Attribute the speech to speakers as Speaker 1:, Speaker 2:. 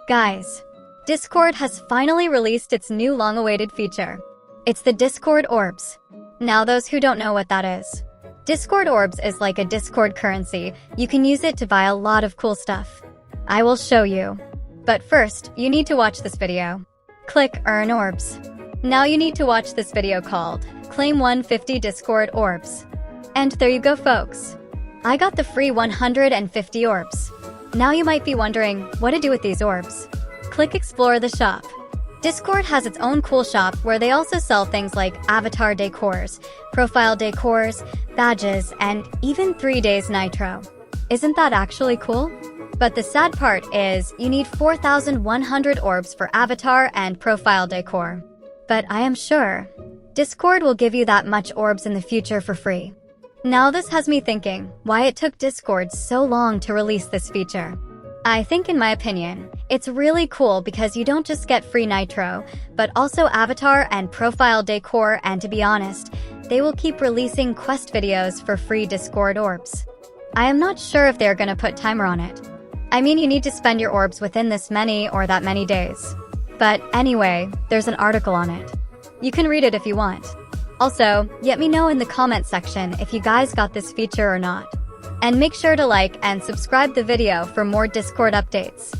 Speaker 1: Guys, Discord has finally released its new long-awaited feature. It's the Discord Orbs. Now those who don't know what that is. Discord Orbs is like a Discord currency. You can use it to buy a lot of cool stuff. I will show you. But first, you need to watch this video. Click Earn Orbs. Now you need to watch this video called Claim 150 Discord Orbs. And there you go, folks. I got the free 150 orbs. Now you might be wondering what to do with these orbs. Click Explore the shop. Discord has its own cool shop where they also sell things like avatar decors, profile decors, badges, and even 3 days Nitro. Isn't that actually cool? But the sad part is you need 4,100 orbs for avatar and profile decor. But I am sure Discord will give you that much orbs in the future for free. Now this has me thinking why it took Discord so long to release this feature. I think, in my opinion, it's really cool because you don't just get free Nitro, but also avatar and profile decor, and to be honest, they will keep releasing quest videos for free Discord orbs. I am not sure if they're gonna put timer on it. I mean, you need to spend your orbs within this many or that many days. But anyway, there's an article on it. You can read it if you want. Also, let me know in the comment section if you guys got this feature or not. And make sure to like and subscribe the video for more Discord updates.